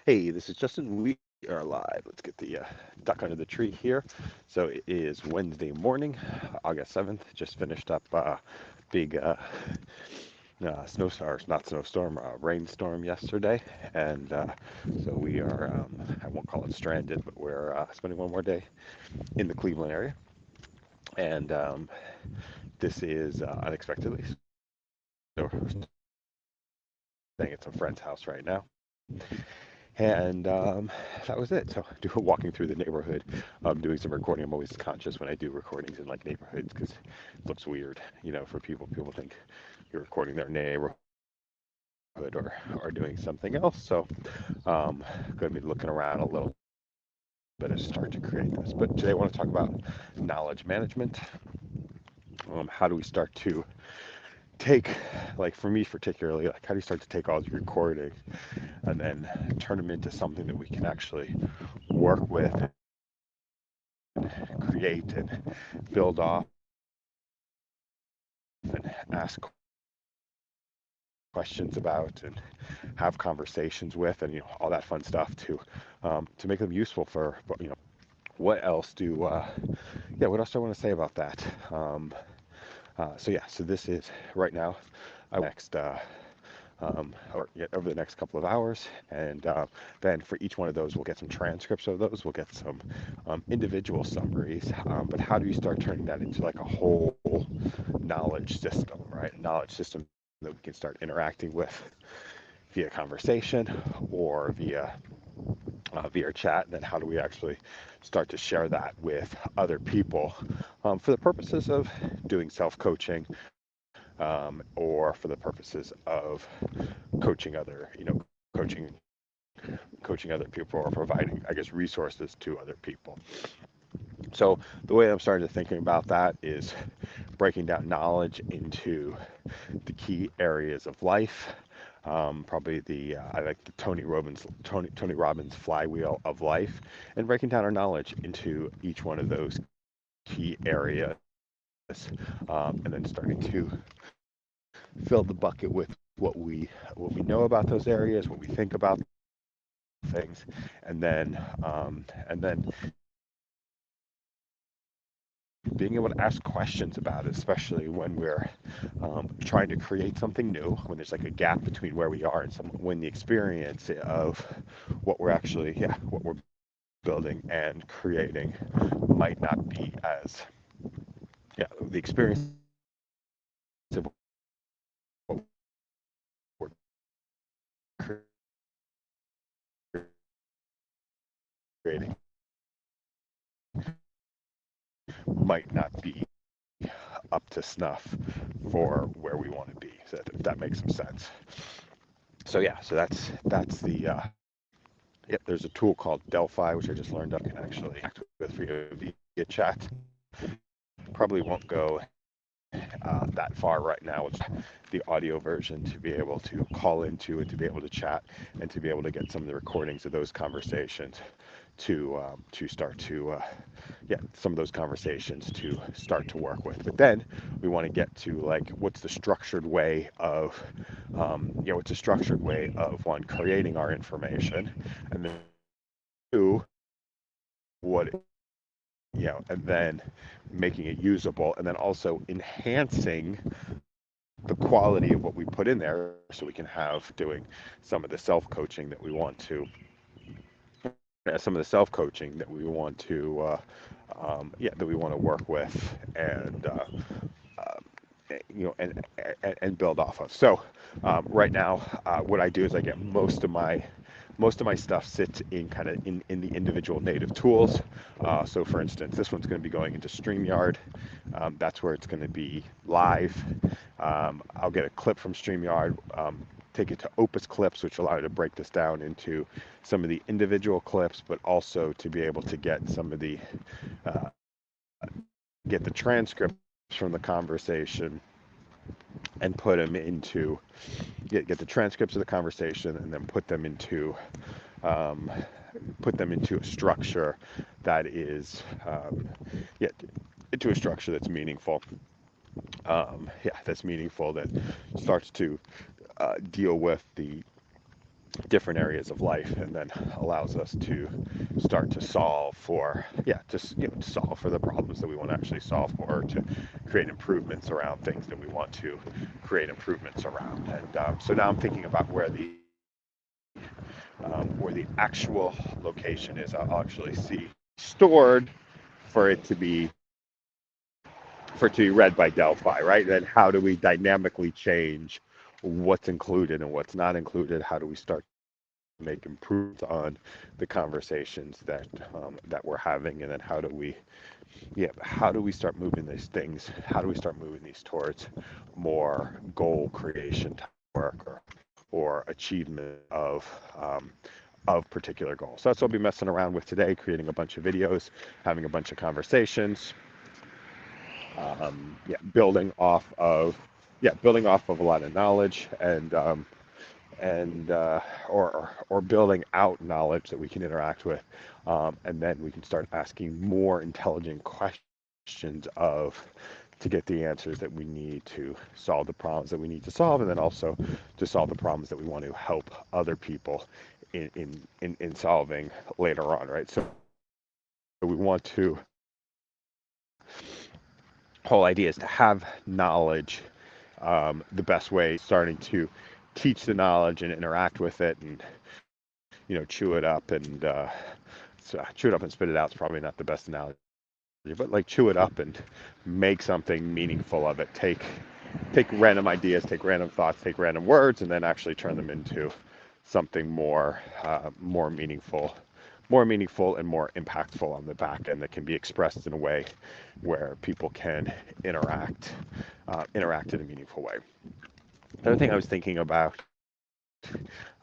Hey, this is Justin. We are live. Let's get the duck under the tree here. So it is Wednesday morning, August 7th. Just finished up big snowstorm, not snowstorm, rainstorm yesterday. And so we are, I won't call it stranded, but we're spending one more day in the Cleveland area. And this is unexpectedly. So we're staying at some friend's house right now. And that was it. So, walking through the neighborhood, doing some recording. I'm always conscious when I do recordings in like neighborhoods because it looks weird, for people. People think you're recording their neighborhood or doing something else. So, going to be looking around a little bit to start to create this. But today I want to talk about knowledge management. How do we start to take, like for me particularly, like how do you start to take all these recordings and then turn them into something that we can actually work with, create and build off and ask questions about and have conversations with, and all that fun stuff to make them useful for, what else what else do I want to say about that? So this is right now next over the next couple of hours, and then for each one of those, we'll get some transcripts of those. We'll get some individual summaries. But how do you start turning that into like a whole knowledge system, right? Knowledge system that we can start interacting with via conversation or via chat. And then how do we actually start to share that with other people for the purposes of doing self-coaching, or for the purposes of coaching coaching other people or providing, I guess, resources to other people. So the way I'm starting to thinking about that is breaking down knowledge into the key areas of life. Probably I like the Tony Robbins flywheel of life, and breaking down our knowledge into each one of those key areas, and then starting to fill the bucket with what we know about those areas, what we think about things, and then being able to ask questions about it, especially when we're trying to create something new, when there's like a gap between where we are and when the experience of what we're actually, what we're building and creating might not be as, the experience of what we're creating might not be up to snuff for where we want to be. So if that makes some sense. So that's the there's a tool called Delphi, which I just learned I can actually act with via chat. Probably won't go that far right now with the audio version to be able to call into and to be able to chat and to be able to get some of the recordings of those conversations to start to some of those conversations to start to work with. But then we want to get to like what's the structured way of what's a structured way of one creating our information, and then two, what and then making it usable, and then also enhancing the quality of what we put in there so we can have doing some of the self-coaching that we want to that we want to work with and and build off of. So right now, what I do is I get most of my stuff sits in kind of in the individual native tools. So for instance, this one's going to be going into StreamYard. That's where it's going to be live. I'll get a clip from StreamYard, take it to Opus Clips, which allow you to break this down into some of the individual clips, but also to be able to get some of the uh, get the transcripts from the conversation and put them into get the transcripts of the conversation and then um, put them into a structure that is yeah into a structure that's meaningful. That's meaningful, that starts to deal with the different areas of life, and then allows us to start to solve for, just, to solve for the problems that we want to actually solve for, or to create improvements around things that we want to create improvements around. And so now I'm thinking about where the actual location is. I'll actually see stored for it to be read by Delphi, right? Then how do we dynamically change what's included and what's not included? How do we start to make improvements on the conversations that we're having? And then how do we start moving these things? How do we start moving these towards more goal creation type work, or achievement of particular goals? So that's what I'll be messing around with today, creating a bunch of videos, having a bunch of conversations, building off of a lot of knowledge, or building out knowledge that we can interact with, and then we can start asking more intelligent questions to get the answers that we need to solve the problems that we need to solve, and then also to solve the problems that we want to help other people in solving later on, right? So we want to, whole idea is to have knowledge, the best way, starting to teach the knowledge and interact with it, and chew it up and chew it up and spit it out is probably not the best analogy, but like chew it up and make something meaningful of it. Take random ideas, take random thoughts, take random words, and then actually turn them into something more meaningful and more impactful on the back end, that can be expressed in a way where people can interact in a meaningful way. The other thing I was thinking about,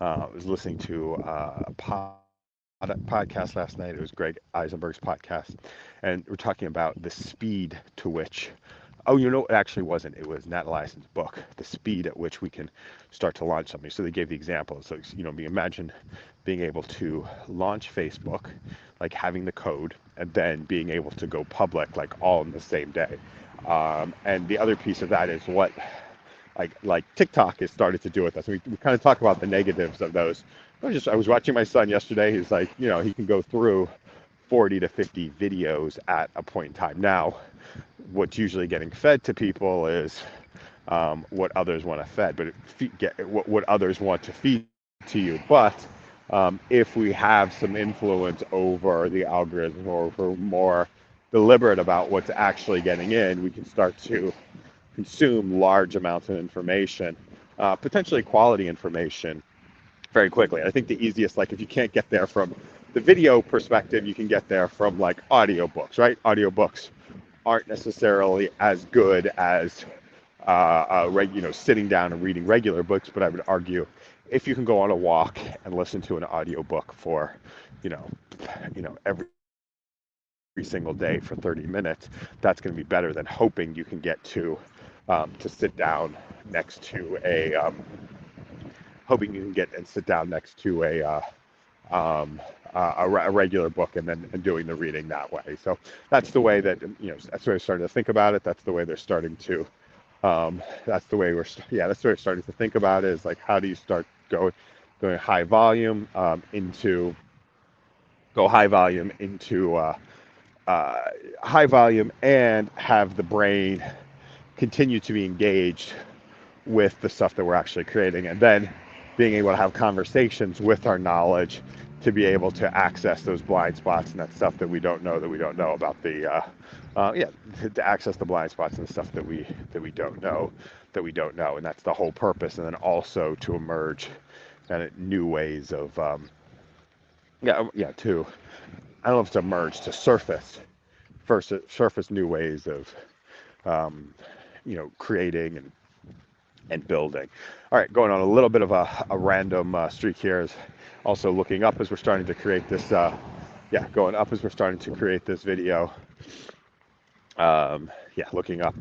I was listening to a podcast last night. It was Greg Eisenberg's podcast, and we're talking about the speed to which, it actually wasn't. It was Nat Eliason's book, the speed at which we can start to launch something. So they gave the example. So, imagine being able to launch Facebook, like having the code, and then being able to go public, like all in the same day. And the other piece of that is what, like TikTok has started to do with us. We kind of talk about the negatives of those. I was watching my son yesterday. He's like, he can go through 40 to 50 videos at a point in time. Now, what's usually getting fed to people is what others want to fed, but what others want to feed to you. But if we have some influence over the algorithm, or if we're more deliberate about what's actually getting in, we can start to consume large amounts of information, potentially quality information, very quickly. I think the easiest, like if you can't get there from the video perspective, you can get there from like audiobooks, right? Audiobooks aren't necessarily as good as sitting down and reading regular books, but I would argue if you can go on a walk and listen to an audiobook for, every single day for 30 minutes, that's going to be better than hoping you can get to sit down next to a a regular book, and then doing the reading that way. So that's the way that that's the way we're starting to think about it. That's the way they're starting to. That's the way we're starting to think about it. Is like, how do you start going high volume into high volume, and have the brain continue to be engaged with the stuff that we're actually creating, and then being able to have conversations with our knowledge to be able to access those blind spots and that stuff that we don't know about to access the blind spots and the stuff that we don't know, and that's the whole purpose. And then also to emerge kind of new ways of to, I don't know if it's emerge, to surface new ways of creating and building. All right, going on a little bit of a random streak here, is also looking up as we're starting to create this. Going up as we're starting to create this video. Looking up,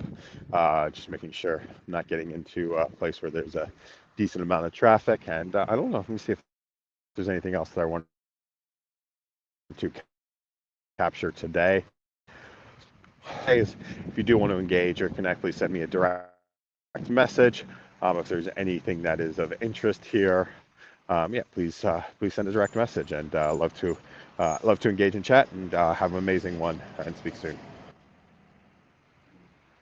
just making sure I'm not getting into a place where there's a decent amount of traffic. And I don't know. Let me see if there's anything else that I want to capture today. If you do want to engage or connect, please send me a direct message. If there's anything that is of interest here, yeah, please send a direct message, and love to engage in chat, and have an amazing one, and speak soon.